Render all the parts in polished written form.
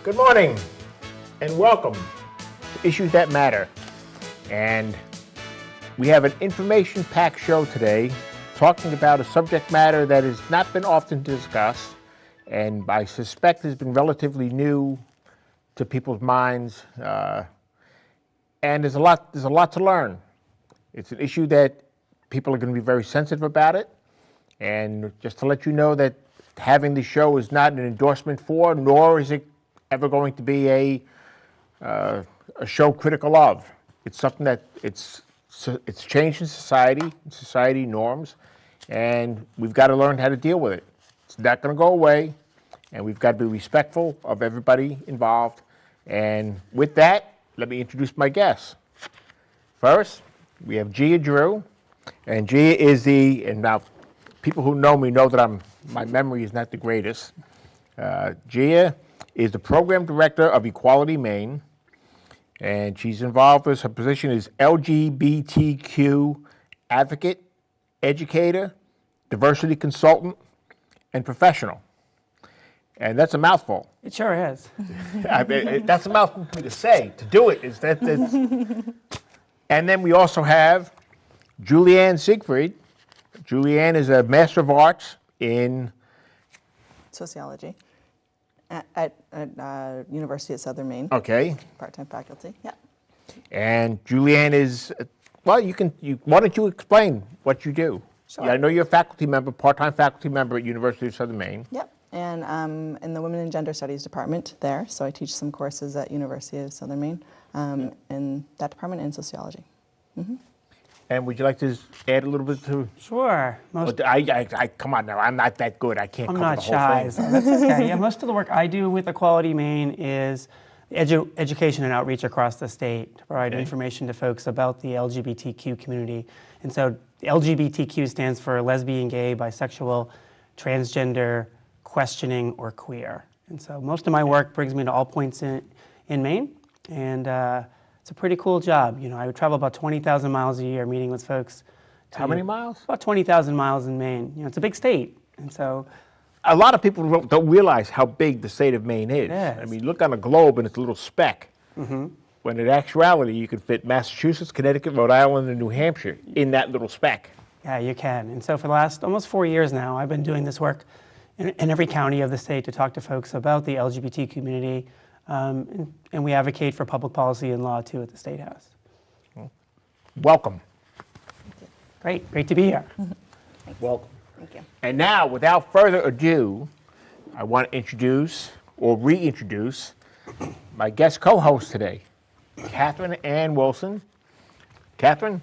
Good morning and welcome to Issues That Matter. And we have an information-packed show today talking about a subject matter that has not been often discussed and I suspect has been relatively new to people's minds. And there's a lot to learn. It's an issue that people are going to be very sensitive about it. And just to let you know that having the show is not an endorsement for, nor is it ever going to be a show critical of. It's something that it's changed in society norms, and we've got to learn how to deal with it. It's not going to go away, and we've got to be respectful of everybody involved. And with that, let me introduce my guests. First, we have Gia Drew, and Gia is and now people who know me know that my memory is not the greatest. Gia is the program director of Equality Maine, and she's involved with her position as LGBTQ advocate, educator, diversity consultant, and professional. And that's a mouthful. It sure is. That's a mouthful for me to say. To do it is that. And then we also have Julianne Siegfried. Julianne is a Master of Arts in sociology at University of Southern Maine. Okay. Part-time faculty. Yeah. And Julianne is, well, why don't you explain what you do? Sure. Yeah, I know you're a faculty member, part-time faculty member at University of Southern Maine. Yep. And I'm in the Women and Gender Studies department there, so I teach some courses at University of Southern Maine in that department and sociology. Mm-hmm. And would you like to add a little bit to? Sure. I come on now. I'm not that good. I can't cover the whole thing. I'm not shy, so that's okay. Yeah, most of the work I do with Equality Maine is education and outreach across the state to provide information to folks about the LGBTQ community. And so LGBTQ stands for lesbian, gay, bisexual, transgender, questioning, or queer. And so most of my work brings me to all points in Maine, and it's a pretty cool job. You know, I would travel about 20,000 miles a year meeting with folks. How many miles? About 20,000 miles in Maine. You know, it's a big state, and so a lot of people don't realize how big the state of Maine is. It is. I mean, look on a globe and it's a little speck. Mm-hmm. When in actuality, you could fit Massachusetts, Connecticut, Rhode Island, and New Hampshire in that little speck. Yeah, you can. And so for the last almost 4 years now, I've been doing this work in every county of the state to talk to folks about the LGBT community, and we advocate for public policy and law too at the State House. Welcome. Great to be here. Welcome. Thank you. And now, without further ado, I want to introduce or reintroduce my guest co-host today, Catherine Ann Wilson. Catherine?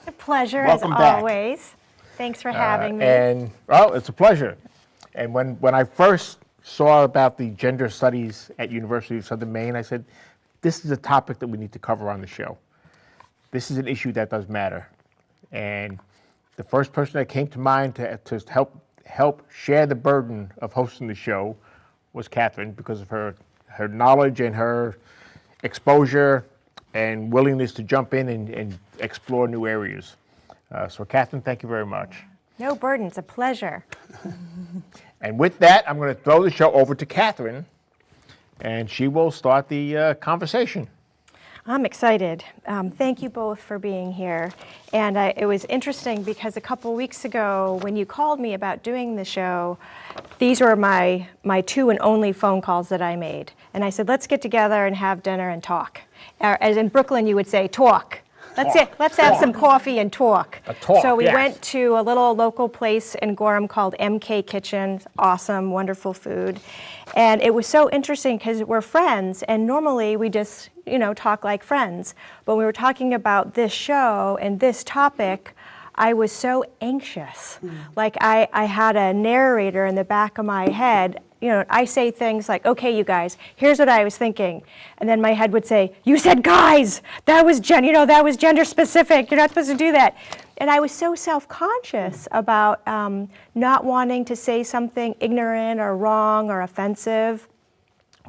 A pleasure, welcome as back. Always. Thanks for having me. And, well, it's a pleasure. And when I first saw about the gender studies at University of Southern Maine, I said, this is a topic that we need to cover on the show. This is an issue that does matter. And the first person that came to mind to help share the burden of hosting the show was Catherine, because of her knowledge and her exposure and willingness to jump in and explore new areas. So Catherine, thank you very much. No burden, it's a pleasure. And with that, I'm going to throw the show over to Catherine, and she will start the conversation. I'm excited. Thank you both for being here. And it was interesting because a couple weeks ago when you called me about doing the show, these were my two and only phone calls that I made. And I said, let's get together and have dinner and talk. As in Brooklyn, you would say, talk. Let's have some coffee and talk. So we went to a little local place in Gorham called MK Kitchen. Awesome, wonderful food. And it was so interesting because we're friends, and normally we just, talk like friends. But when we were talking about this show and this topic, I was so anxious. Like I had a narrator in the back of my head. I say things like, okay, you guys, here's what I was thinking. And then my head would say, you said guys, that was gender specific. You're not supposed to do that. And I was so self-conscious about not wanting to say something ignorant or wrong or offensive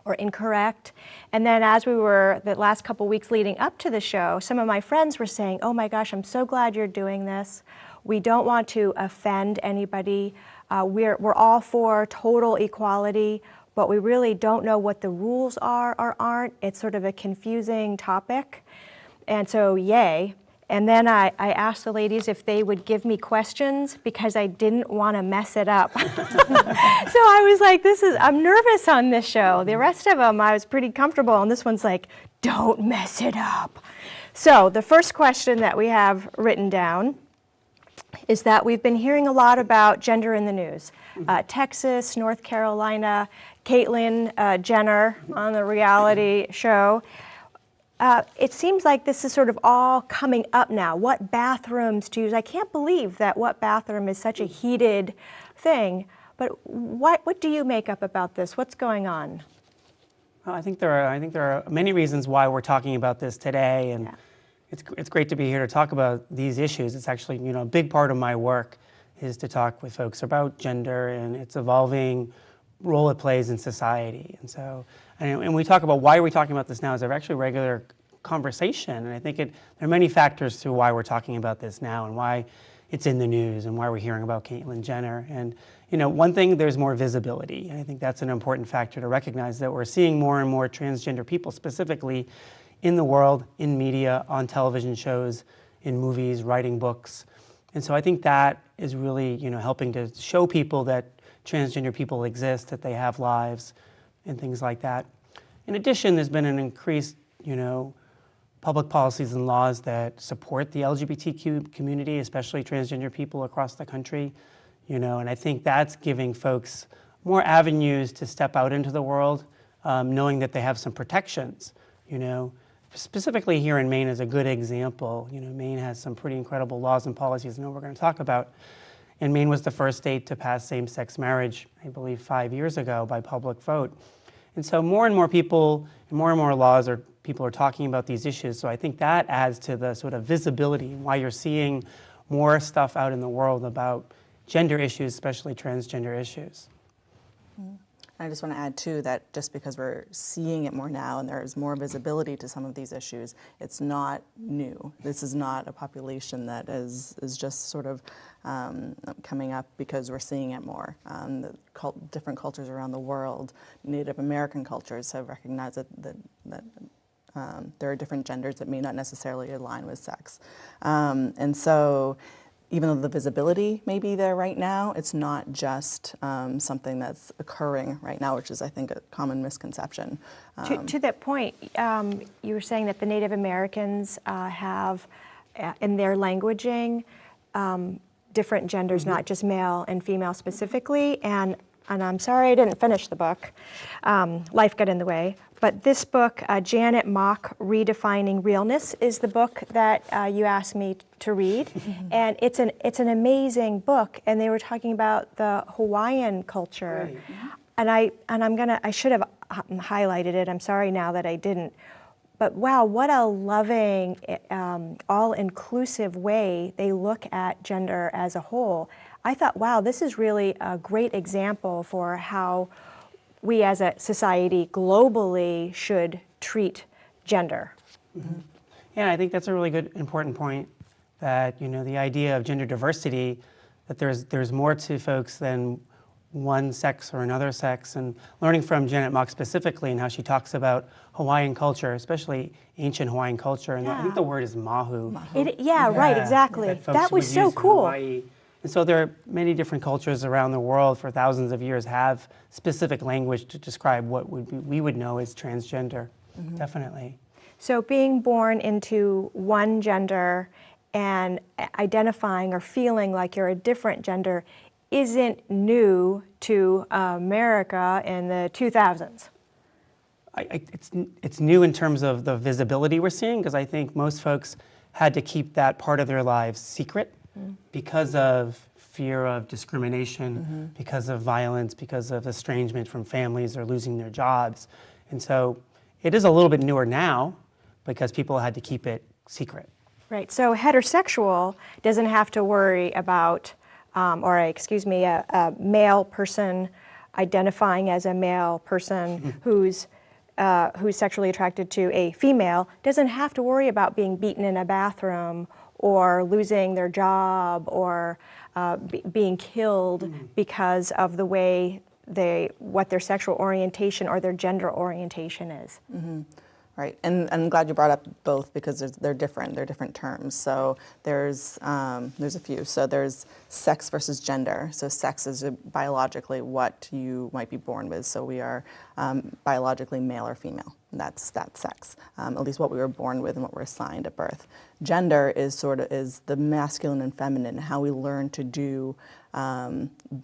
or incorrect. And then as we were, the last couple weeks leading up to the show, some of my friends were saying, oh my gosh, I'm so glad you're doing this. We don't want to offend anybody. We're all for total equality, but we really don't know what the rules are or aren't. It's sort of a confusing topic. And so, yay. And then I asked the ladies if they would give me questions because I didn't want to mess it up. So I was like, I'm nervous on this show. The rest of them, I was pretty comfortable. And this one's like, don't mess it up. So the first question that we have written down is that we've been hearing a lot about gender in the news. Texas, North Carolina, Caitlyn Jenner on the reality show. It seems like this is sort of all coming up now. What bathrooms to use? I can't believe that what bathroom is such a heated thing. But what do you make up about this? What's going on? Well, I think there are many reasons why we're talking about this today, and it's great to be here to talk about these issues. It's actually, a big part of my work is to talk with folks about gender and its evolving role it plays in society. And so, and we talk about why are we talking about this now is actually a regular conversation. And I think there are many factors to why we're talking about this now and why it's in the news and why we're hearing about Caitlyn Jenner. And one thing, there's more visibility. And I think that's an important factor to recognize that we're seeing more and more transgender people specifically in the world, in media, on television shows, in movies, writing books. And so I think that is really, helping to show people that transgender people exist, that they have lives, and things like that. In addition, there's been an increased, public policies and laws that support the LGBTQ community, especially transgender people across the country, and I think that's giving folks more avenues to step out into the world, knowing that they have some protections, Specifically here in Maine is a good example. Maine has some pretty incredible laws and policies I know we're going to talk about. And Maine was the first state to pass same-sex marriage, I believe 5 years ago by public vote. And so more and more people, and more laws people are talking about these issues. So I think that adds to the sort of visibility, why you're seeing more stuff out in the world about gender issues, especially transgender issues. I just want to add, too, that just because we're seeing it more now and there's more visibility to some of these issues, it's not new. This is not a population that is just sort of coming up because we're seeing it more. Different cultures around the world, Native American cultures have recognized that there are different genders that may not necessarily align with sex. And so even though the visibility may be there right now, it's not just something that's occurring right now, which is, I think, a common misconception. To that point, you were saying that the Native Americans have, in their languaging, different genders, not just male and female specifically. And I'm sorry I didn't finish the book. Life got in the way. But this book, Janet Mock, Redefining Realness, is the book that you asked me to read. And it's an amazing book. And they were talking about the Hawaiian culture. Right. And I should have highlighted it. I'm sorry now that I didn't. But wow, what a loving, all-inclusive way they look at gender as a whole. I thought, wow, this is really a great example for how we as a society globally should treat gender. Mm-hmm. Yeah, I think that's a really good, important point, that the idea of gender diversity, that there's more to folks than one sex or another sex, and learning from Janet Mock specifically and how she talks about Hawaiian culture, especially ancient Hawaiian culture, and I think the word is mahu. Right, exactly. That was so cool. Hawaii. And so there are many different cultures around the world for thousands of years have specific language to describe what we would know as transgender, definitely. So being born into one gender and identifying or feeling like you're a different gender isn't new to America in the 2000s. It's new in terms of the visibility we're seeing, because I think most folks had to keep that part of their lives secret because of fear of discrimination, because of violence, because of estrangement from families or losing their jobs. And so it is a little bit newer now because people had to keep it secret. Right, so heterosexual doesn't have to worry about, a male person identifying as a male person who's sexually attracted to a female doesn't have to worry about being beaten in a bathroom or losing their job or being killed because of the way what their sexual orientation or their gender orientation is. Right, and I'm glad you brought up both because they're different. They're different terms. So there's a few. So there's sex versus gender. So sex is biologically what you might be born with. So we are biologically male or female. And that's sex, at least what we were born with and what we're assigned at birth. Gender is the masculine and feminine, how we learn to do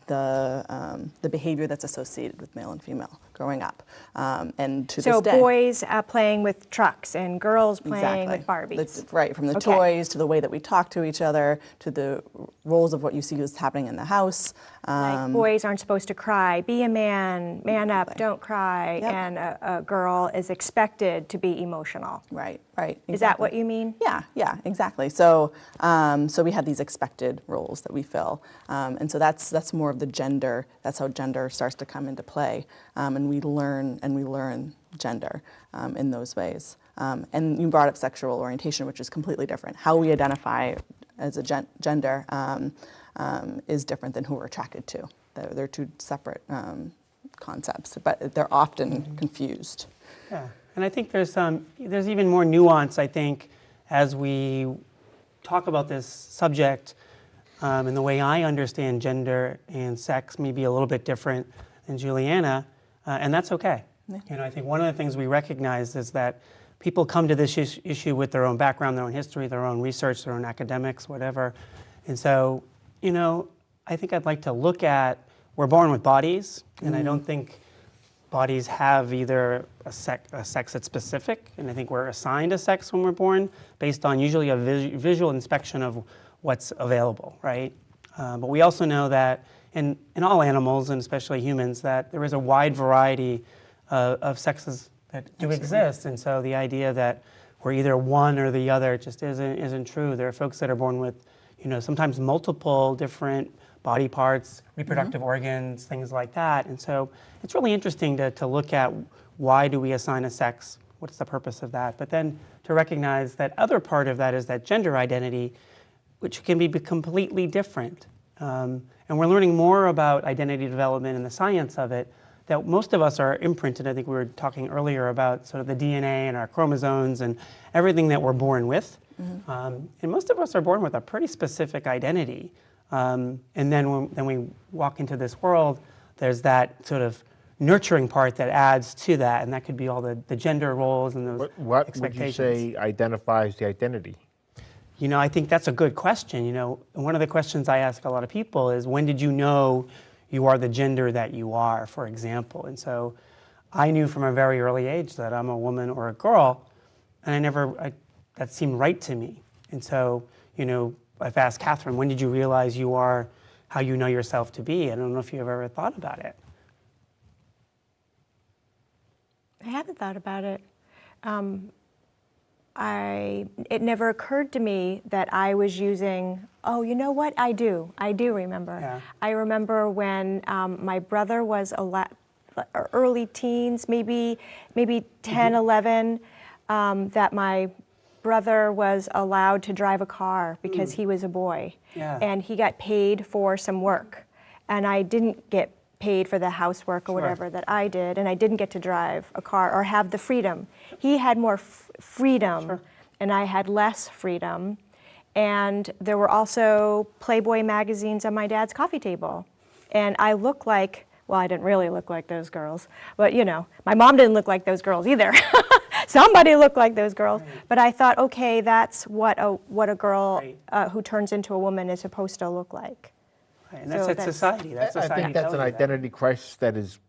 the behavior that's associated with male and female growing up, and to So this day. boys playing with trucks and girls playing with Barbies. Right, from the Okay. toys to the way that we talk to each other to the roles of what you see is happening in the house. Like boys aren't supposed to cry. Be a man, man up, don't cry. Yep. And a girl is expected to be emotional. Right. Is that what you mean? Yeah, exactly. So, so we have these expected roles that we fill, and so that's more of the gender. That's how gender starts to come into play, and we learn gender in those ways. And you brought up sexual orientation, which is completely different. How we identify as a gender is different than who we're attracted to. They're two separate concepts, but they're often confused. Yeah, and I think there's even more nuance, I think, as we talk about this subject, and the way I understand gender and sex may be a little bit different than Juliana, and that's okay. Yeah. You know, I think one of the things we recognize is that people come to this issue with their own background, their own history, their own research, their own academics, whatever. And so, you know, I think I'd like to look at, we're born with bodies, and I don't think bodies have either a sex that's specific, and I think we're assigned a sex when we're born based on usually a visual inspection of what's available, right? But we also know that in all animals, and especially humans, that there is a wide variety of sexes that do exist, and so the idea that we're either one or the other just isn't true. There are folks that are born with, you know, sometimes multiple different body parts, reproductive organs, things like that. And so it's really interesting to look at why do we assign a sex, what's the purpose of that, but then to recognize that other part of that is that gender identity, which can be completely different. And we're learning more about identity development and the science of it, that most of us are imprinted. I think we were talking earlier about sort of the DNA and our chromosomes and everything that we're born with. And most of us are born with a pretty specific identity. And then when we walk into this world, there's that sort of nurturing part that adds to that, and that could be all the gender roles and those What would you expectations. say identifies the identity? You know, I think that's a good question. You know, and one of the questions I ask a lot of people is, when did you know you are the gender that you are, for example? And so I knew from a very early age that I'm a woman or a girl, and that seemed right to me. And so, you know, I've asked Catherine, when did you realize you are how you know yourself to be? I don't know if you've ever thought about it. I haven't thought about it. It never occurred to me that I was using, oh, you know what? I do remember. Yeah. I remember when my brother was early teens, maybe 10, 11, that my brother was allowed to drive a car because he was a boy. Yeah. And he got paid for some work. And I didn't get paid for the housework or Sure. whatever that I did, and I didn't get to drive a car or have the freedom. He had more freedom, Sure. and I had less freedom. And there were also Playboy magazines on my dad's coffee table. And I looked like, well, I didn't really look like those girls, but you know, my mom didn't look like those girls either. Somebody looked like those girls. Right. But I thought, okay, that's what a girl Right. who turns into a woman is supposed to look like. Right, and that's So that that's- society. That's I society. think that's an telling you that. identity crisis that has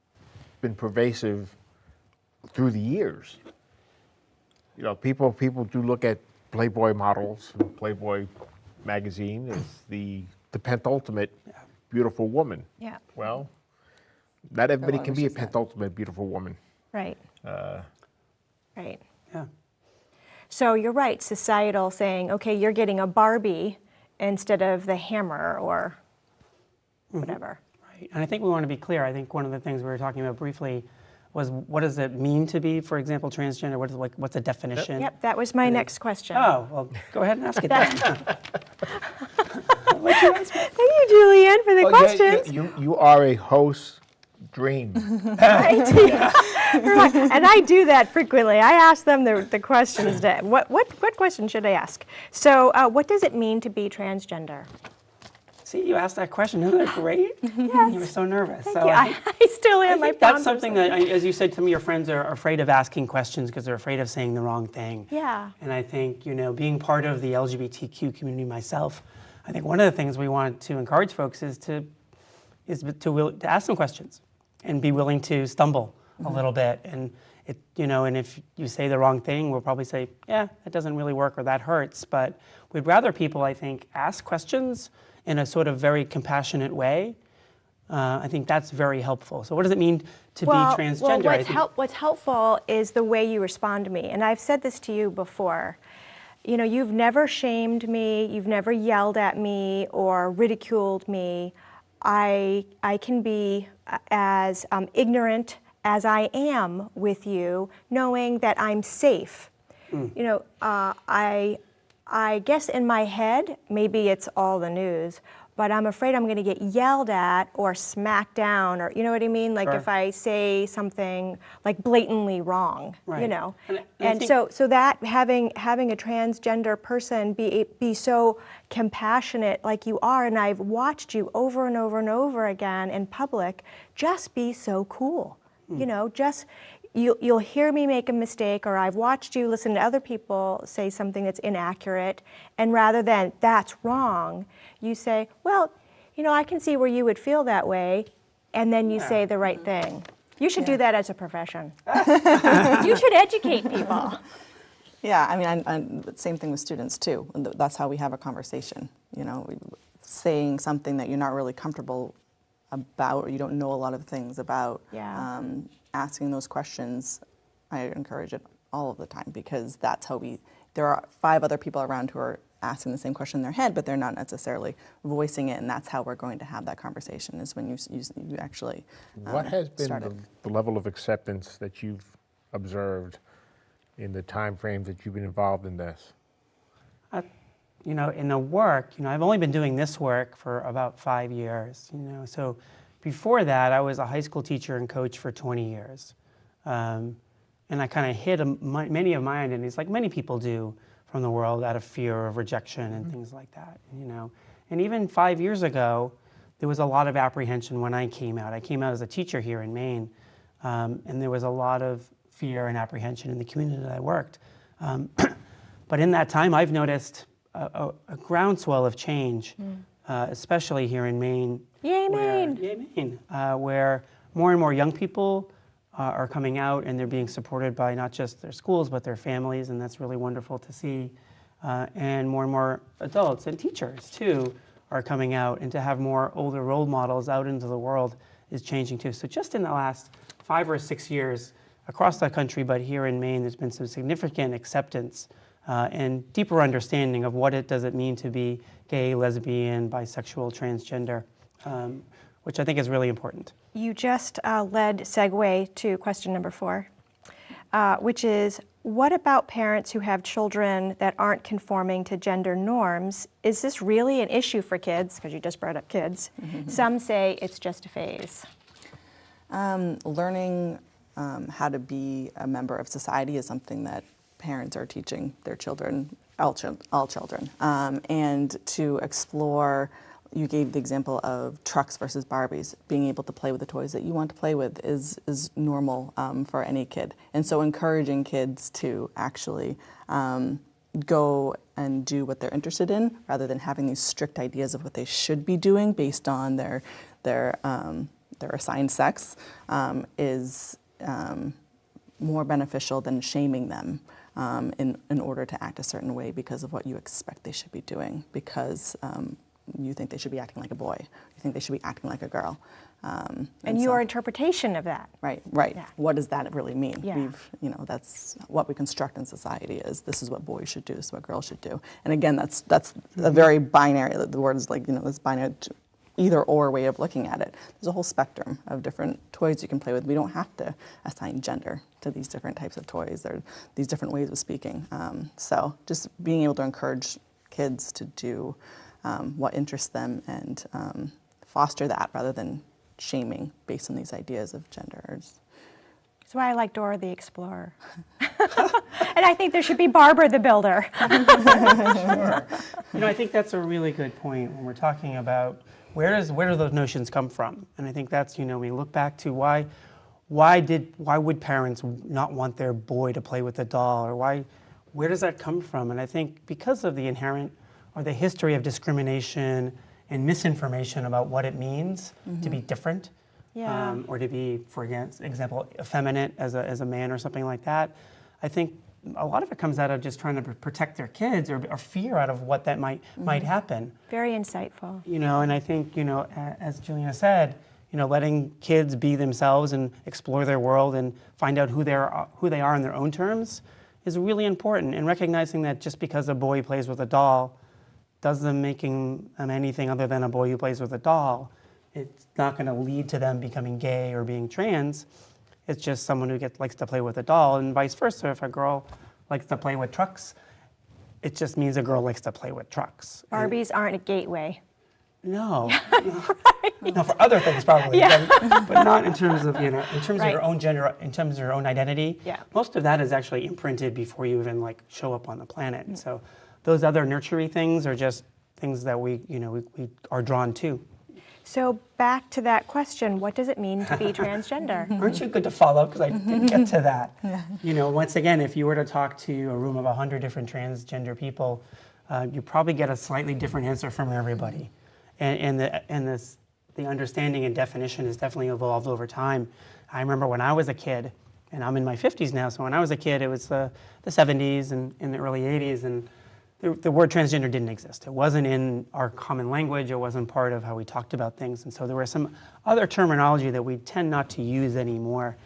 been pervasive through the years. You know, people do look at Playboy models, and Playboy magazine as the penultimate beautiful woman. Yeah, Well, not everybody can be a understands that. penultimate beautiful woman. right. Right. Yeah. So you're right, societal saying, okay, you're getting a Barbie instead of the hammer or whatever. Right. And I think we want to be clear. I think one of the things we were talking about briefly was, what does it mean to be, for example, transgender? What's the definition? Yep, that was my next question. Oh, well, go ahead and ask it then. Thank you, Julianne, for the questions. You are a host dream. Right? Right. And I do that frequently. I ask them the questions. What question should I ask? So what does it mean to be transgender? See, you asked that question. Isn't that great? Yes. You were so nervous. Thank So you. I still am. I think that's something that, as you said, some of your friends are afraid of asking questions because they're afraid of saying the wrong thing. Yeah. And I think, being part of the LGBTQ community myself, I think one of the things we want to encourage folks is to ask some questions and be willing to stumble a little bit. And and if you say the wrong thing, we'll probably say, yeah, that doesn't really work or that hurts. But we'd rather people, I think, ask questions in a sort of very compassionate way. I think that's very helpful. So what does it mean to be transgender? Well, what's helpful is the way you respond to me. And I've said this to you before. You've never shamed me, you've never yelled at me or ridiculed me. I can be as ignorant as I am with you, knowing that I'm safe. I guess in my head, maybe it's all the news, but I'm afraid I'm going to get yelled at or smacked down, or you know what I mean? Like if I say something like blatantly wrong, Right. And so that having a transgender person be so compassionate like you are, and I've watched you over and over and over again in public, just be so cool. You'll hear me make a mistake, or I've watched you listen to other people say something that's inaccurate, and rather than that's wrong, you say, well, I can see where you would feel that way, and then you say the right thing. You should do that as a profession. You should educate people. Yeah, I mean, same thing with students too. That's how we have a conversation. Saying something that you're not really comfortable about, or you don't know a lot of things about. Yeah. Asking those questions, I encourage it all of the time, because that's how there are 5 other people around who are asking the same question in their head, but they're not necessarily voicing it, and that's how we're going to have that conversation, is when you actually What has been start it. the level of acceptance that you've observed in the time frames that you've been involved in this? In the work, I've only been doing this work for about 5 years, so before that, I was a high school teacher and coach for 20 years. And I kind of hid many of my identities, like many people do from the world, out of fear of rejection and things like that, And even 5 years ago, there was a lot of apprehension when I came out. I came out as a teacher here in Maine, and there was a lot of fear and apprehension in the community that I worked. But in that time, I've noticed a groundswell of change, especially here in Maine. Yay, Maine! Yay, Maine! Where more and more young people are coming out, and they're being supported by not just their schools, but their families, and that's really wonderful to see. And more adults and teachers, too, are coming out, and to have more older role models out into the world is changing, too. So just in the last 5 or 6 years, across the country, but here in Maine, there's been some significant acceptance and deeper understanding of what it does it mean to be gay, lesbian, bisexual, transgender, which I think is really important. You just led segue to question number 4, which is, what about parents who have children that aren't conforming to gender norms? Is this really an issue for kids? Because you just brought up kids. Some say it's just a phase. Learning how to be a member of society is something that parents are teaching their children, all children, and to explore. You gave the example of trucks versus Barbies. Being able to play with the toys that you want to play with is normal for any kid. And so encouraging kids to actually go and do what they're interested in, rather than having these strict ideas of what they should be doing based on their assigned sex, is more beneficial than shaming them in order to act a certain way because of what you expect they should be doing, because you think they should be acting like a boy, you think they should be acting like a girl. And your interpretation of that. Right. Yeah. What does that really mean? Yeah. That's what we construct in society, is this is what boys should do, this is what girls should do. And again, that's a very binary, the word is like, this binary either or way of looking at it. There's a whole spectrum of different toys you can play with. We don't have to assign gender to these different types of toys. There are these different ways of speaking. So just being able to encourage kids to do what interests them, and foster that, rather than shaming based on these ideas of genders. That's why I like Dora the Explorer. And I think there should be Barbara the Builder. Sure. I think that's a really good point when we're talking about where do those notions come from? And I think that's, we look back to why would parents not want their boy to play with a doll, or where does that come from? And I think because of the inherent or the history of discrimination and misinformation about what it means to be different, Yeah. or to be, for example, effeminate as a man or something like that. I think a lot of it comes out of just trying to protect their kids or fear out of what that might happen. Very insightful. And I think, as Juliana said, letting kids be themselves and explore their world and find out who they are in their own terms is really important. And recognizing that just because a boy plays with a doll doesn't make him anything other than a boy who plays with a doll. It's not going to lead to them becoming gay or being trans. It's just someone who likes to play with a doll, and vice versa. If a girl likes to play with trucks, it just means a girl likes to play with trucks. Barbies aren't a gateway. No, no, for other things probably, but not in terms of in terms of your own gender, in terms of your own identity. Yeah. Most of that is actually imprinted before you even show up on the planet. And so those other nurturing things are just things that we are drawn to. So back to that question, what does it mean to be transgender? Aren't you good to follow? Because I did get to that. Once again, if you were to talk to a room of 100 different transgender people, you probably get a slightly different answer from everybody. And the understanding and definition has definitely evolved over time. I remember when I was a kid, and I'm in my 50s now, so when I was a kid, it was the 70s and in the early 80s, and the word transgender didn't exist. It wasn't in our common language. It wasn't part of how we talked about things. And so there was some other terminology that we tend not to use anymore.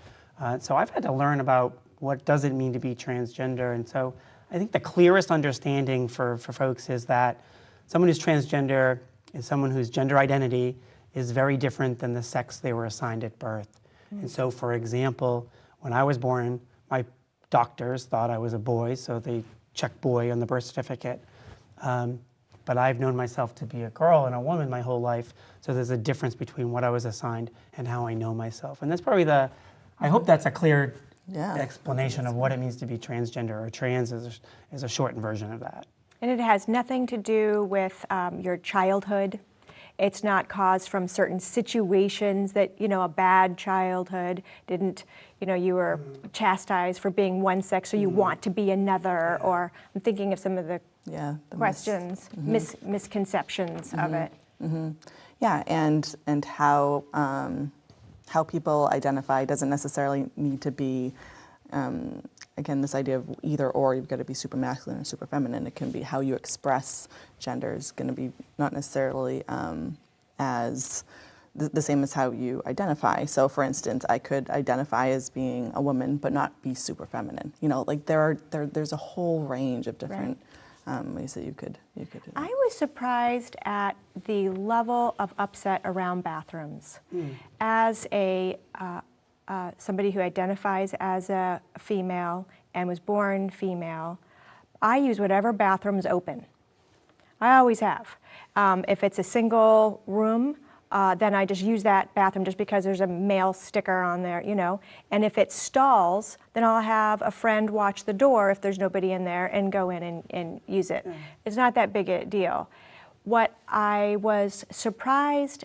So I've had to learn about what does it mean to be transgender. And so I think the clearest understanding for folks is that someone who's transgender is someone whose gender identity is very different than the sex they were assigned at birth. And so, for example, when I was born, my doctors thought I was a boy, so they checked boy on the birth certificate. But I've known myself to be a girl and a woman my whole life, so there's a difference between what I was assigned and how I know myself. And that's probably I hope that's a clear explanation of what it means to be transgender, or trans is a shortened version of that. And it has nothing to do with your childhood. It's not caused from certain situations that, a bad childhood didn't, you were chastised for being one sex, or you want to be another, or I'm thinking of some of the questions, misconceptions of it. Yeah, and how people identify doesn't necessarily need to be, again, this idea of either or. You've got to be super masculine or super feminine. It can be how you express gender is going to be not necessarily as the same as how you identify. So, for instance, I could identify as being a woman but not be super feminine. There's a whole range of different ways that you could do that. I was surprised at the level of upset around bathrooms. As somebody who identifies as a female and was born female, I use whatever bathroom's open. I always have. If it's a single room, then I just use that bathroom just because there's a male sticker on there, And if it stalls, then I'll have a friend watch the door if there's nobody in there and go in and use it. It's not that big a deal. What I was surprised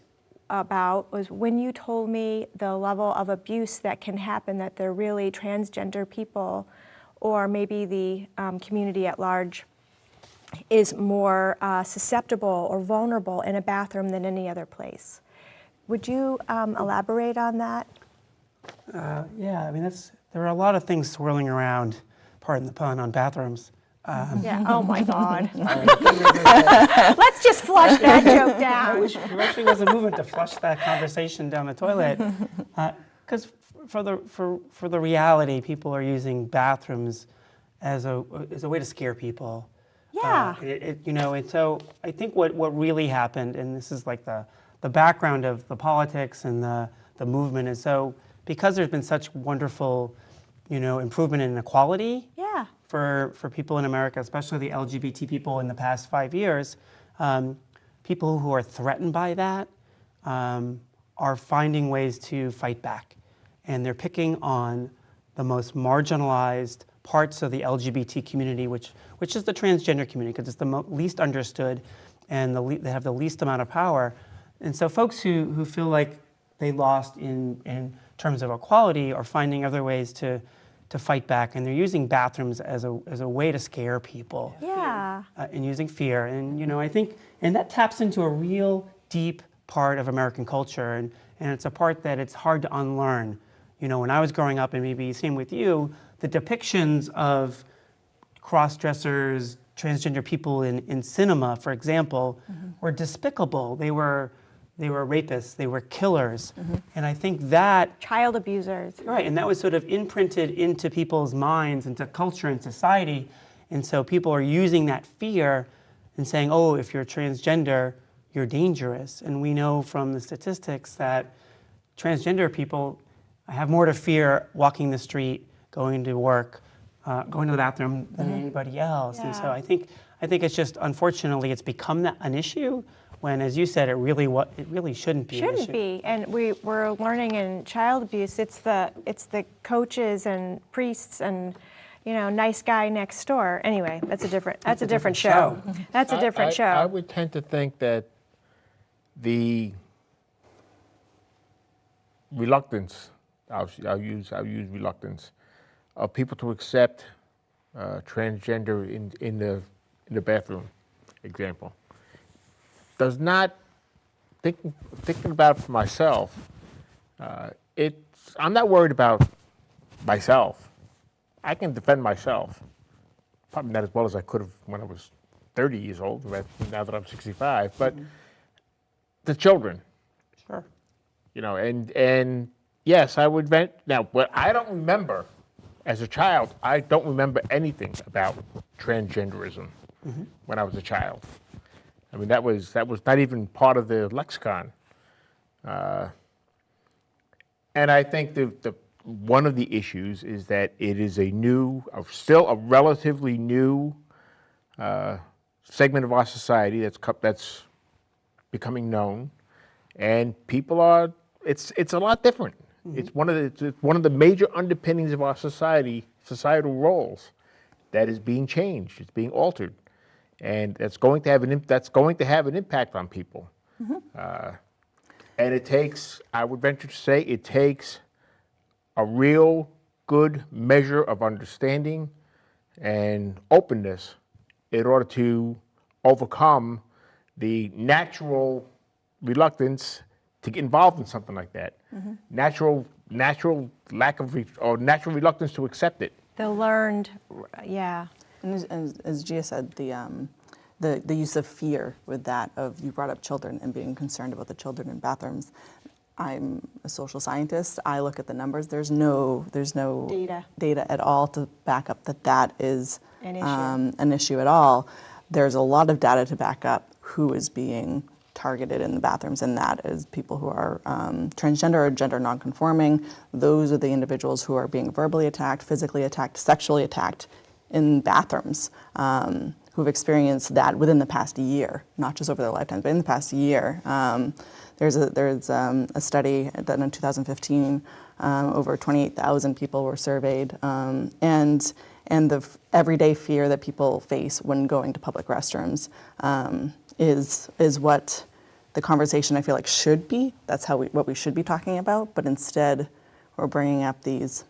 about was when you told me the level of abuse that can happen, that they're really transgender people, or maybe the community at large is more susceptible or vulnerable in a bathroom than any other place. Would you elaborate on that? Yeah, I mean, there are a lot of things swirling around, pardon the pun, on bathrooms. Yeah. Oh my God. Let's just flush that joke down. I wish there actually was a movement to flush that conversation down the toilet, because for the reality, people are using bathrooms as a way to scare people. Yeah. And so I think what really happened, and this is like the background of the politics and the movement, is so because there's been such wonderful, improvement in equality. Yeah. For people in America, especially the LGBT people in the past 5 years, people who are threatened by that are finding ways to fight back. And they're picking on the most marginalized parts of the LGBT community, which is the transgender community, because it's the least understood and they have the least amount of power. And so folks who feel like they lost in terms of equality are finding other ways to fight back, and they're using bathrooms as a way to scare people. Yeah. And using fear. And I think, and that taps into a real deep part of American culture, and it's a part that it's hard to unlearn. When I was growing up, and maybe same with you, the depictions of cross-dressers, transgender people in cinema, for example, were despicable. They were rapists, they were killers. And I think that... Child abusers. Right, and that was sort of imprinted into people's minds, into culture and society. And so people are using that fear and saying, oh, if you're transgender, you're dangerous. And we know from the statistics that transgender people have more to fear walking the street, going to work, going to the bathroom than anybody else. Yeah. And so I think it's just, unfortunately, it's become an issue when, as you said, it really shouldn't be an issue. Shouldn't be, and we're learning in child abuse. It's the coaches and priests and nice guy next door. Anyway, that's a different show. That's a different show. I would tend to think that the reluctance, I'll use reluctance, of people to accept transgender in the bathroom, example, does not, thinking about it for myself, I'm not worried about myself. I can defend myself, probably not as well as I could have when I was 30 years old, now that I'm 65, but the children. Sure. And yes, I would vent. Now, what I don't remember as a child, I don't remember anything about transgenderism when I was a child. I mean, that was not even part of the lexicon. And I think one of the issues is that it is still a relatively new segment of our society that's becoming known, and people are. It's a lot different. It's one of the major underpinnings of our societal roles that is being changed. It's being altered, and that's going to have an impact on people. And it takes, I would venture to say, it takes a real good measure of understanding and openness in order to overcome the natural reluctance to get involved in something like that. Natural lack of, or natural reluctance to accept it. The learned, yeah. And as Gia said, the use of fear with that, you brought up children and being concerned about the children in bathrooms. I'm a social scientist. I look at the numbers. There's no data at all to back up that is an issue at all. There's a lot of data to back up who is being targeted in the bathrooms, and that is people who are transgender or gender nonconforming. Those are the individuals who are being verbally attacked, physically attacked, sexually attacked in bathrooms, who've experienced that within the past year, not just over their lifetimes, but in the past year. There's a study done in 2015. Over 28,000 people were surveyed, and the everyday fear that people face when going to public restrooms is what the conversation I feel like should be. That's what we should be talking about. But instead, we're bringing up these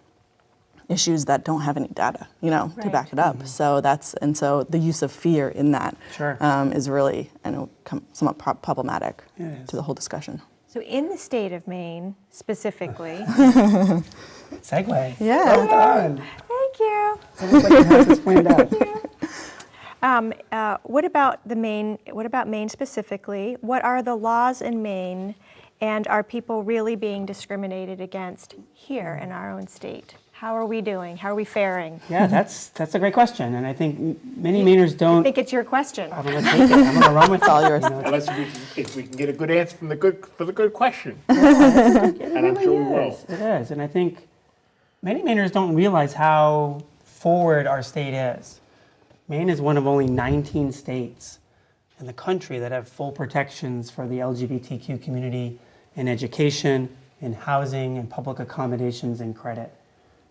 issues that don't have any data, to back it up. So so the use of fear in that is really, somewhat problematic to the whole discussion. So in the state of Maine, specifically. Segue. Yeah. Well done. Thank you. It's almost like you have this planned out. What about Maine? What about Maine specifically? What are the laws in Maine, and are people really being discriminated against here in our own state? How are we doing? How are we faring? Yeah, that's a great question, and I think many Mainers don't. I think it's your question. I'm going to take it. I'm going to run with It's all it. yours. Unless if we can get a good answer for the good question. And I'm sure we will. It is, and I think many Mainers don't realize how forward our state is. Maine is one of only 19 states in the country that have full protections for the LGBTQ community in education, in housing, and public accommodations and credit.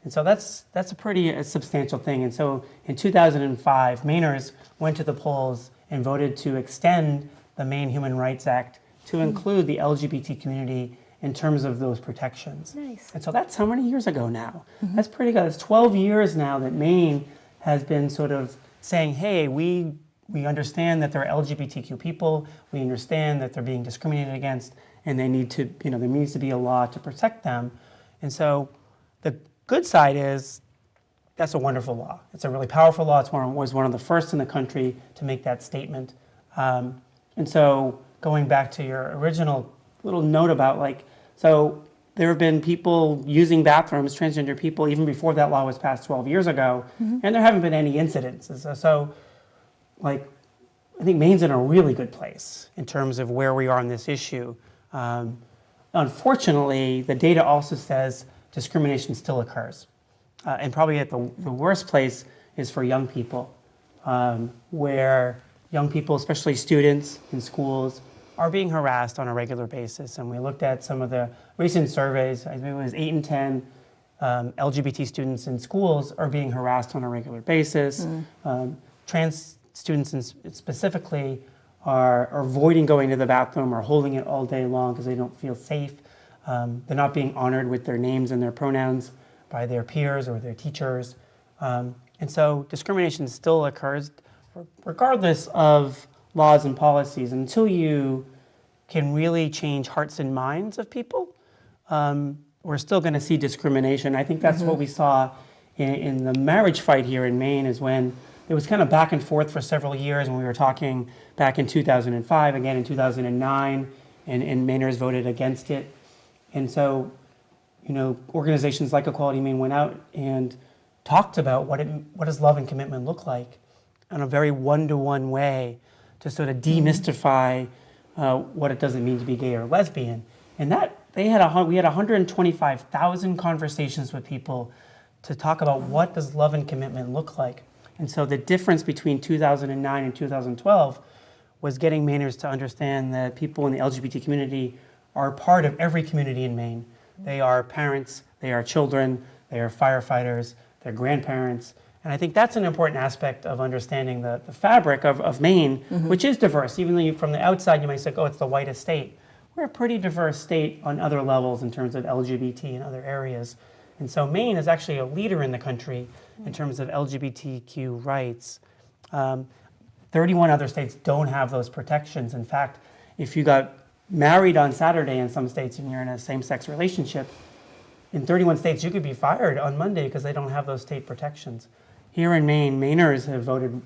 And so that's a pretty substantial thing. And so in 2005, Mainers went to the polls and voted to extend the Maine Human Rights Act to include the LGBT community in terms of those protections. Nice. And so that's how many years ago now? That's pretty good. It's 12 years now that Maine has been sort of saying, hey, we understand that there are LGBTQ people, we understand that they're being discriminated against, and they need to, there needs to be a law to protect them. And so the good side is that's a wonderful law. It's a really powerful law. It was one of the first in the country to make that statement. And so going back to your original little note about so there have been people using bathrooms, transgender people, even before that law was passed 12 years ago, and there haven't been any incidences. So I think Maine's in a really good place in terms of where we are on this issue. Unfortunately, the data also says discrimination still occurs. And probably at the worst place is for young people, where young people, especially students in schools, are being harassed on a regular basis. And we looked at some of the recent surveys. I think it was 8 in 10 LGBT students in schools are being harassed on a regular basis. Trans students specifically are avoiding going to the bathroom or holding it all day long because they don't feel safe. They're not being honored with their names and their pronouns by their peers or their teachers. And so discrimination still occurs regardless of laws and policies. Until you can really change hearts and minds of people, we're still going to see discrimination. I think that's what we saw in the marriage fight here in Maine, is when it was kind of back and forth for several years when we were talking back in 2005, again in 2009, and Mainers voted against it. And so, organizations like Equality Maine went out and talked about what does love and commitment look like in a very one-to-one way to sort of demystify what it doesn't mean to be gay or lesbian. And that we had 125,000 conversations with people to talk about what does love and commitment look like. And so the difference between 2009 and 2012 was getting Mainers to understand that people in the LGBT community are part of every community in Maine. They are parents, they are children, they are firefighters, they're grandparents. And I think that's an important aspect of understanding the fabric of Maine, which is diverse. Even though from the outside you might say, oh, it's the whitest state. We're a pretty diverse state on other levels in terms of LGBT and other areas. And so Maine is actually a leader in the country in terms of LGBTQ rights. 31 other states don't have those protections. In fact, if you got married on Saturday in some states and you're in a same-sex relationship, in 31 states you could be fired on Monday because they don't have those state protections. Here in Maine, Mainers have voted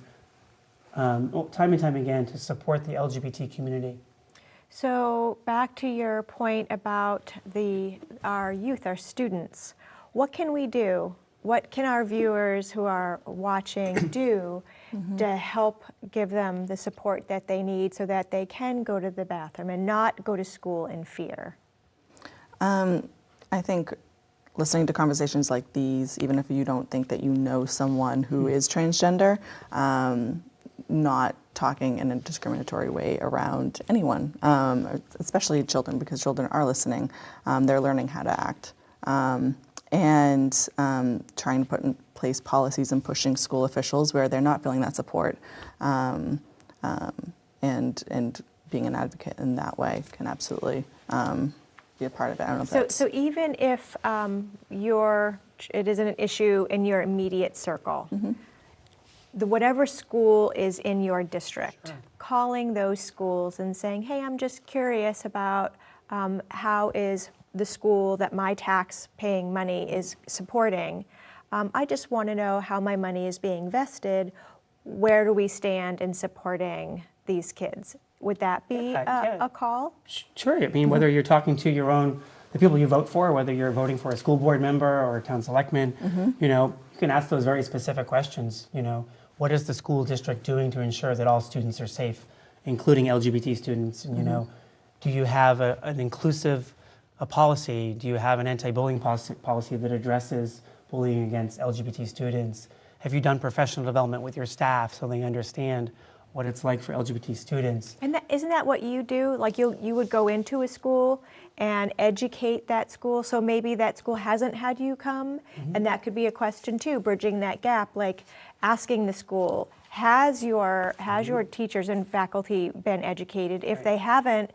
time and time again to support the LGBT community. So back to your point about our youth, our students, what can we do? What can our viewers who are watching do to help give them the support that they need so that they can go to the bathroom and not go to school in fear? I think listening to conversations like these, even if you don't think that you know someone who is transgender, not talking in a discriminatory way around anyone, especially children, because children are listening. They're learning how to act. And trying to put in place policies and pushing school officials where they're not feeling that support, and being an advocate in that way can absolutely be a part of it. I don't know if that's... So even if it isn't an issue in your immediate circle, whatever school is in your district, calling those schools and saying, hey, I'm just curious about how is the school that my tax-paying money is supporting. I just want to know how my money is being vested. Where do we stand in supporting these kids? Would that be a call? Sure. I mean, whether you're talking to the people you vote for, whether you're voting for a school board member or a town selectman, you can ask those very specific questions. What is the school district doing to ensure that all students are safe, including LGBT students? And, do you have an inclusive policy? Do you have an anti-bullying policy that addresses bullying against LGBT students? Have you done professional development with your staff so they understand what it's like for LGBT students. And isn't that what you do? Like you would go into a school and educate that school. So maybe that school hasn't had you come, and that could be a question too, bridging that gap, like asking the school, has your teachers and faculty been educated? If they haven't,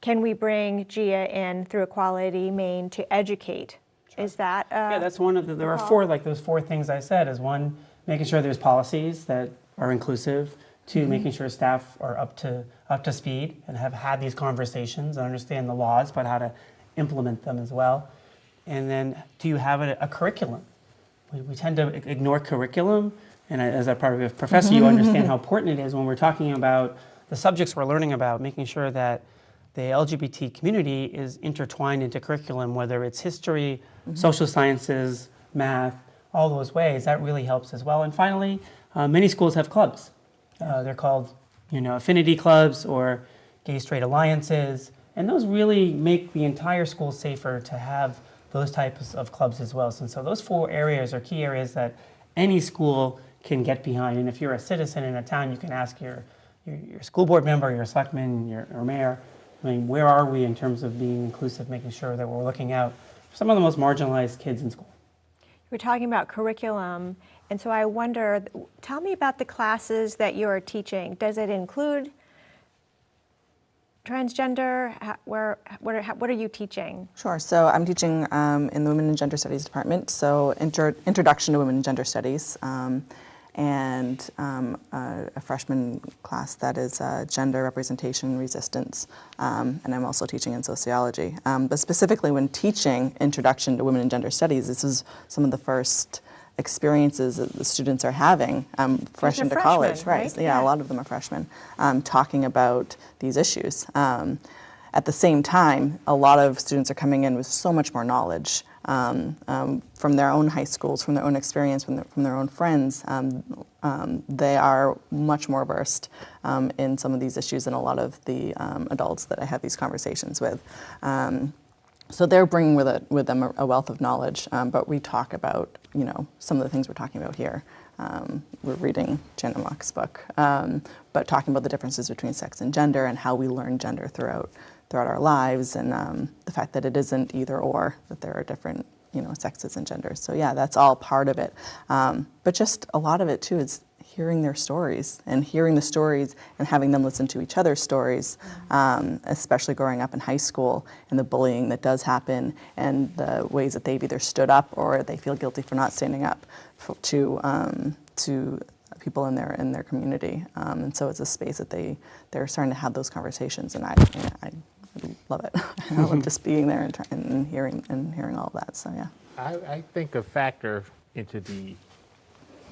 can we bring Gia in through Equality Maine to educate? Is that Yeah, that's one of the, there are four, like those four things I said, is one, making sure there's policies that are inclusive. Two, making sure staff are up to speed and have had these conversations and understand the laws, but how to implement them as well. And then, do you have a curriculum? We tend to ignore curriculum, and as a part of a professor, you understand how important it is when we're talking about the subjects we're learning about, making sure that the LGBT community is intertwined into curriculum, whether it's history, social sciences, math, all those ways. That really helps as well. And finally, many schools have clubs. They're called, affinity clubs or gay-straight alliances, and those really make the entire school safer to have those types of clubs as well. And so those four areas are key areas that any school can get behind. And if you're a citizen in a town, you can ask your school board member, your selectman, your mayor, where are we in terms of being inclusive, making sure that we're looking out for some of the most marginalized kids in school. We're talking about curriculum, and so I wonder, tell me about the classes that you're teaching. Does it include transgender? What are you teaching? Sure. So I'm teaching in the Women and Gender Studies department, so Introduction to Women and Gender Studies, and a freshman class that is Gender Representation and Resistance, and I'm also teaching in sociology. But specifically when teaching Introduction to Women and Gender Studies, this is some of the first experiences that the students are having fresh into college. Right? Yeah, a lot of them are freshmen, talking about these issues. At the same time, a lot of students are coming in with so much more knowledge from their own high schools, from their own experience, from their own friends. They are much more versed in some of these issues than a lot of the adults that I have these conversations with. So they're bringing with them a wealth of knowledge, but we talk about some of the things we're talking about here. We're reading Janet Mock's book, but talking about the differences between sex and gender and how we learn gender throughout our lives, and the fact that it isn't either or, that there are different sexes and genders. So yeah, that's all part of it. But just a lot of it too is hearing their stories and hearing the stories and having them listen to each other's stories, especially growing up in high school and the bullying that does happen and the ways that they've either stood up or they feel guilty for not standing up to people in their community. And so it's a space that they're starting to have those conversations, and I love it. I love just being there and hearing all of that. So yeah. I think a factor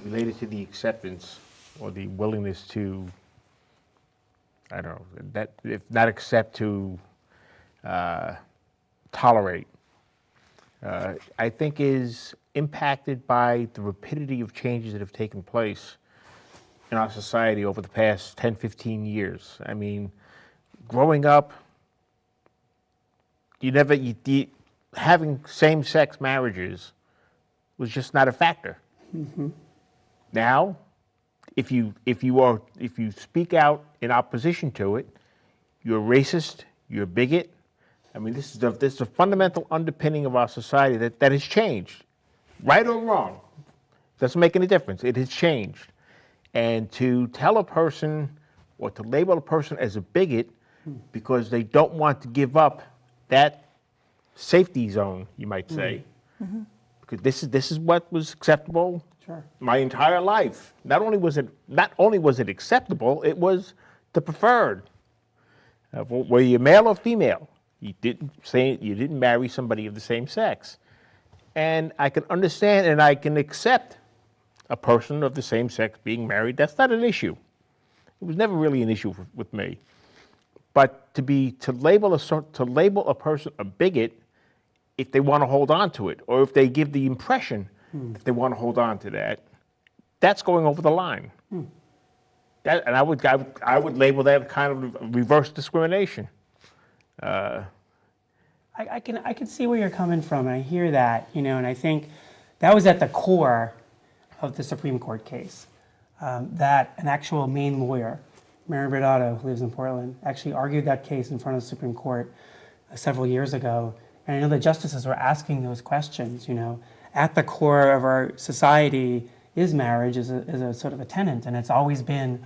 related to the acceptance or the willingness to, I don't know, that if not accept, to tolerate, I think is impacted by the rapidity of changes that have taken place in our society over the past 10, 15 years. I mean, growing up, having same-sex marriages was just not a factor. Mm-hmm. Now, if you speak out in opposition to it, you're racist, you're a bigot. I mean, this is a fundamental underpinning of our society that has changed, right or wrong. Doesn't make any difference. It has changed, and to tell a person or to label a person as a bigot because they don't want to give up that safety zone, you might say, because this is what was acceptable. Sure. My entire life. Not only was it acceptable, it was the preferred. Were you male or female? You didn't marry somebody of the same sex. And I can understand and I can accept a person of the same sex being married. That's not an issue. It was never really an issue with me. But to label a person a bigot if they want to hold on to it, or if they give the impression that they want to hold on to that, that's going over the line. And I would label that kind of reverse discrimination. I can see where you're coming from, and I hear that, and I think that was at the core of the Supreme Court case, that an actual Maine lawyer Mary Bernardo, who lives in Portland, actually argued that case in front of the Supreme Court several years ago. And I know the justices were asking those questions, at the core of our society is marriage is a sort of a tenet, and it's always been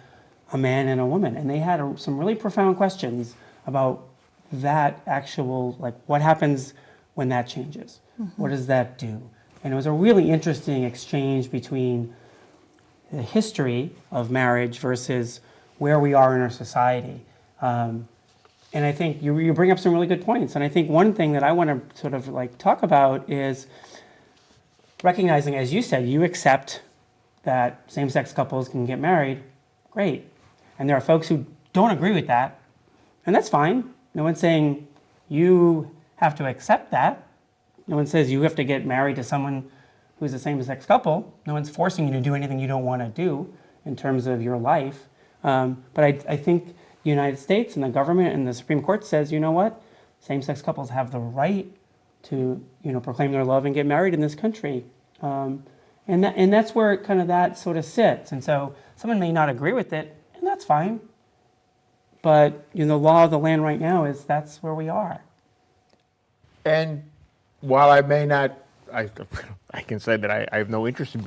a man and a woman. And they had some really profound questions about that actual, like what happens when that changes? What does that do? And it was a really interesting exchange between the history of marriage versus where we are in our society. And I think you bring up some really good points. And I think one thing that I want to sort of like talk about is recognizing, as you said, you accept that same-sex couples can get married. Great. And there are folks who don't agree with that. And that's fine. No one's saying you have to accept that. No one says you have to get married to someone who's a same-sex couple. No one's forcing you to do anything you don't want to do in terms of your life. But I think the United States and the government and the Supreme Court says, you know what? Same-sex couples have the right to, proclaim their love and get married in this country. And that's where kind of that sort of sits. And so someone may not agree with it, and that's fine. But the law of the land right now is that's where we are. And while I may not, I can say that I have no interest in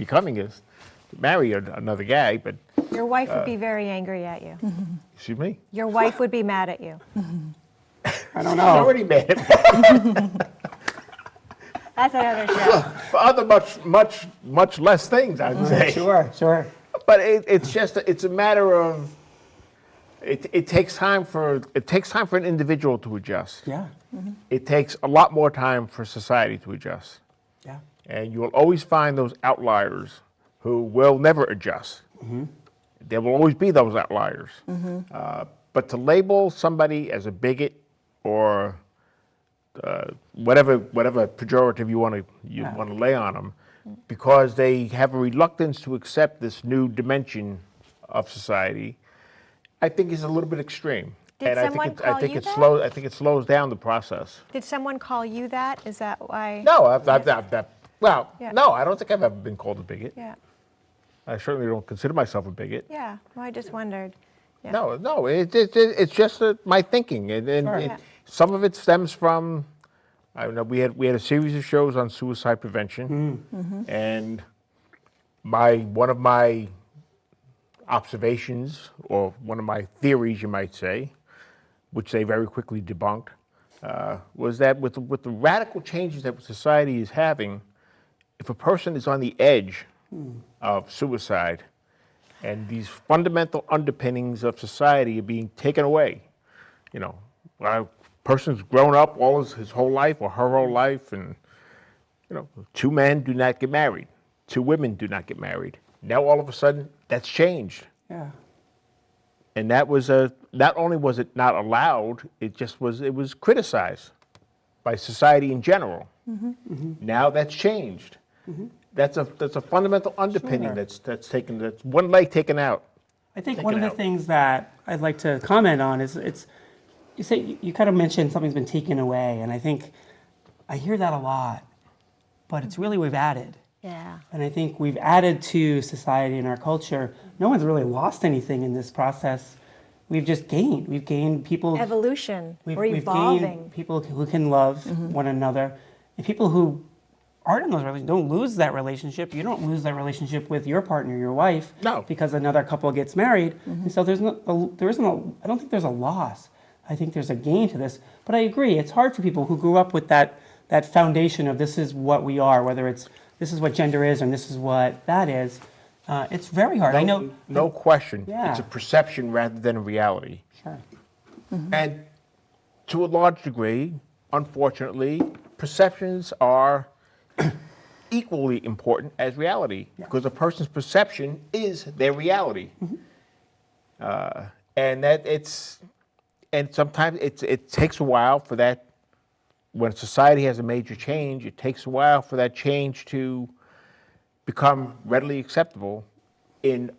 marry another guy, but... Your wife would be very angry at you. Excuse me? Your wife would be mad at you. I don't She's know. already mad at me. That's another show. For other much less things, I'd say. Sure. But it's a matter of, it takes time for an individual to adjust. Yeah. It takes a lot more time for society to adjust. Yeah. And you will always find those outliers who will never adjust. There will always be those outliers. But to label somebody as a bigot or whatever pejorative you want to lay on them, because they have a reluctance to accept this new dimension of society, I think is a little bit extreme. Did someone call you that? I think it slows down the process. Did someone call you that? Is that why? No, Yeah. no, I don't think I've ever been called a bigot. Yeah. I certainly don't consider myself a bigot. Yeah. Well, I just wondered. Yeah. No, it's just my thinking, and Sure. Yeah. some of it stems from, I don't know, we had a series of shows on suicide prevention, and one of my observations, or one of my theories, you might say, which they very quickly debunked, was that with the radical changes that society is having, if a person is on the edge of suicide, and these fundamental underpinnings of society are being taken away, a person's grown up all his whole life or her whole life, and two men do not get married, two women do not get married. Now all of a sudden that's changed. Yeah. And that was not only was it not allowed, it was criticized by society in general. Now that's changed. That's a fundamental underpinning. Sure. That's one leg taken out. I think one of the things that I'd like to comment on is you kind of mentioned something's been taken away, and I think I hear that a lot, but it's really we've added. Yeah. And I think we've added to society and our culture. No one's really lost anything in this process. We've just gained. We've gained people. Evolution. We're We've evolving. gained people who can love one another, and people who aren't in those relationships don't lose that relationship. You don't lose that relationship with your partner, your wife, No. because another couple gets married. And so I don't think there's a loss. I think there's a gain to this. But I agree, it's hard for people who grew up with that foundation of this is what we are, whether it's this is what gender is and this is what that is. It's very hard. I know. No question. Yeah. It's a perception rather than a reality. Sure. And to a large degree, unfortunately, perceptions are equally important as reality, because a person's perception is their reality. And sometimes it takes a while for that. When society has a major change, it takes a while for that change to become readily acceptable in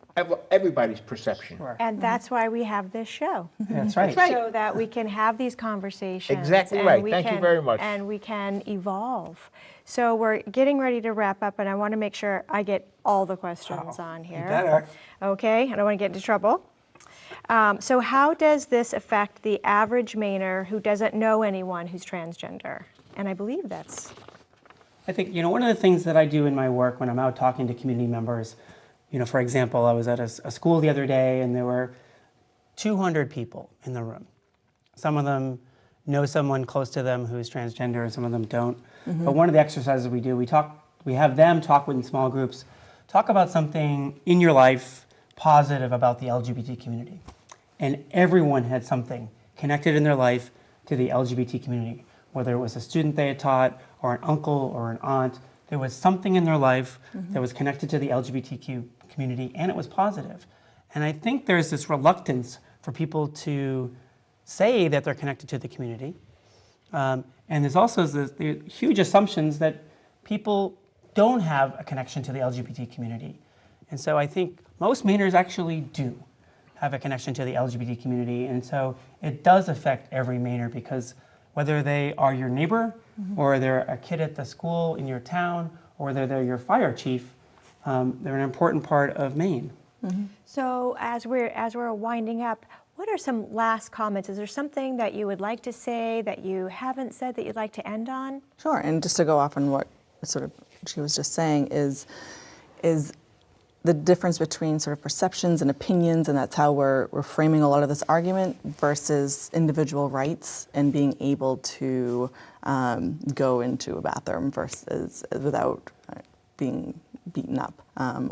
everybody's perception. Sure. And that's why we have this show. That's right. So that we can have these conversations. Exactly and right. we Thank you can- very much. And we can evolve. So we're getting ready to wrap up, and I want to make sure I get all the questions on here. better. Okay, I don't want to get into trouble. So how does this affect the average Mainer who doesn't know anyone who's transgender? And I believe that's... I think, one of the things that I do in my work when I'm out talking to community members, for example, I was at a school the other day and there were 200 people in the room. Some of them know someone close to them who's transgender and some of them don't. But one of the exercises we do, we have them talk in small groups, talk about something in your life positive about the LGBT community. And everyone had something connected in their life to the LGBT community, whether it was a student they had taught or an uncle or an aunt. There was something in their life that was connected to the LGBTQ community, and it was positive. And I think there's this reluctance for people to say that they're connected to the community. And there's also the huge assumptions that people don't have a connection to the LGBT community. And so I think most Mainers actually do have a connection to the LGBT community. And so it does affect every Mainer because whether they are your neighbor or they're a kid at the school in your town or whether they're your fire chief, they're an important part of Maine. So as we're winding up, what are some last comments? Is there something that you would like to say that you haven't said that you'd like to end on? Sure, and just to go off on what sort of she was just saying is the difference between sort of perceptions and opinions, and that's how we're framing a lot of this argument, versus individual rights and being able to go into a bathroom versus without being beaten up,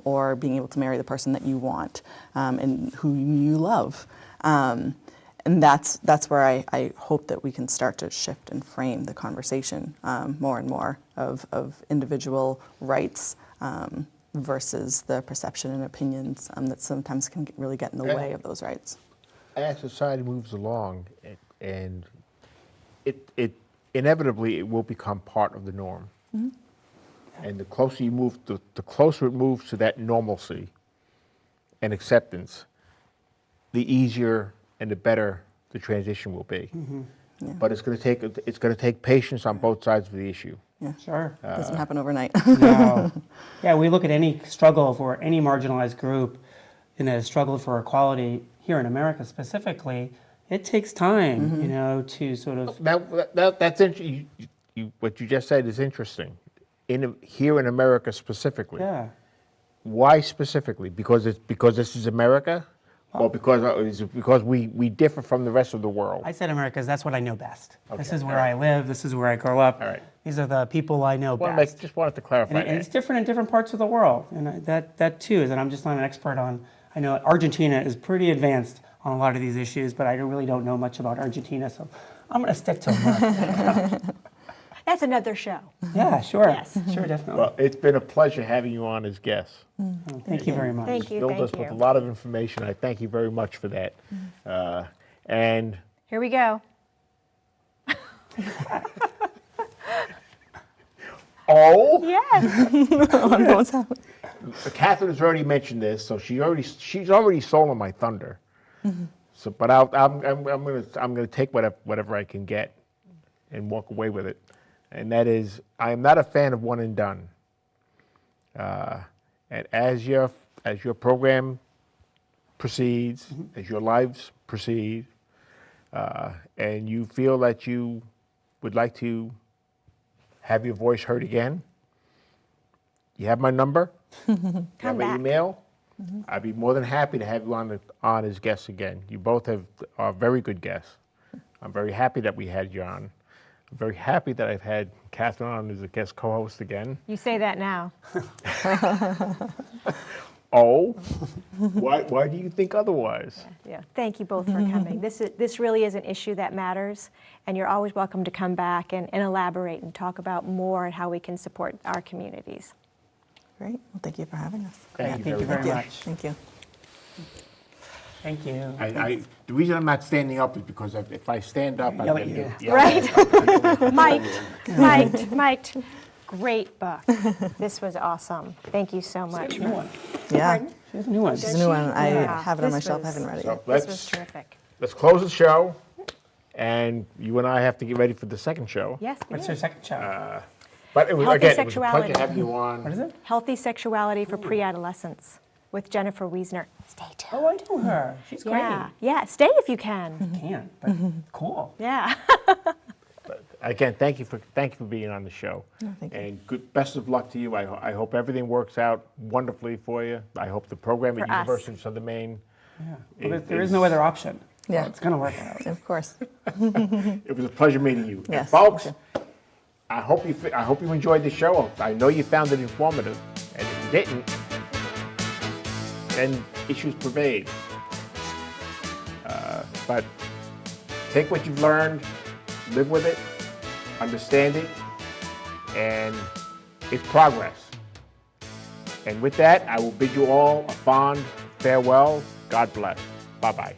or being able to marry the person that you want and who you love. And that's where I hope that we can start to shift and frame the conversation more and more of individual rights versus the perception and opinions that sometimes can really get in the way of those rights. As society moves along, and it inevitably it will become part of the norm. And the closer you move, the closer it moves to that normalcy and acceptance, the easier and the better the transition will be. Yeah. But it's going to take patience on both sides of the issue. Yeah. Sure. It doesn't happen overnight. No. Yeah, we look at any struggle for any marginalized group in a struggle for equality here in America specifically. It takes time, to sort of. That's interesting. What you just said is interesting. Here in America specifically. Yeah. Why specifically? Because this is America, or because we differ from the rest of the world? I said America because that's what I know best. Okay. This is where I live. This is where I grew up. All right. These are the people I know best. Just wanted to clarify And it's different in different parts of the world, and that too is. And I'm just not an expert on. I know Argentina is pretty advanced on a lot of these issues, but I really don't know much about Argentina, so I'm going to stick to America. That's another show. Yeah, sure. Yes. Sure, definitely. Well, it's been a pleasure having you on as guests. Thank you very much. Thank you. Filled us with a lot of information. I thank you very much for that. And Here we go. Yes. Catherine has already mentioned this, so she's already stolen my thunder. So, but I'm gonna take whatever I can get and walk away with it, and that is I am not a fan of one and done. And as your program proceeds, as your lives proceed, and you feel that you would like to have your voice heard again, you have my number, you have my back. email. I'd be more than happy to have you on as guests again. You both are very good guests. I'm very happy that we had you on. I'm very happy that I've had Catherine on as a guest co-host again. You say that now. Oh, why do you think otherwise? Yeah. Thank you both for coming. This really is an issue that matters, and you're always welcome to come back and elaborate and talk about more and how we can support our communities. Great. Well, thank you for having us. Thank you very much. Thank you. Thank you. The reason I'm not standing up is because if I stand up, I'm Yell going at to you. get yelled at. Mic'd. Great book. This was awesome. Thank you so much. She has a new one. Yeah. Pardon? She has a new one. She's a new one. I Yeah. have it on my This shelf. I was- haven't read it So yet. This was terrific. let's close the show, and you and I have to get ready for the second show. Yes, we What's did. your second show? But it was Healthy again, it was a sexuality. pleasure having you on. What is it? Healthy sexuality for pre-adolescents. with Jennifer Wiesner. Stay tuned. Oh, I know her. She's great. Yeah, stay if you can. Can't, but cool. Yeah. Again, thank you for being on the show. thank you. And best of luck to you. I hope everything works out wonderfully for you. I hope the program at For us. University of Southern Maine. Yeah. Well, there is no other option. So Yeah. it's going to work out. Of course. It was a pleasure meeting you. Yes, And folks, thank I hope you enjoyed the show. I know you found it informative, and if you didn't, then issues pervade. But take what you've learned, live with it, understand it, and it's progress. And with that, I will bid you all a fond farewell. God bless. Bye-bye.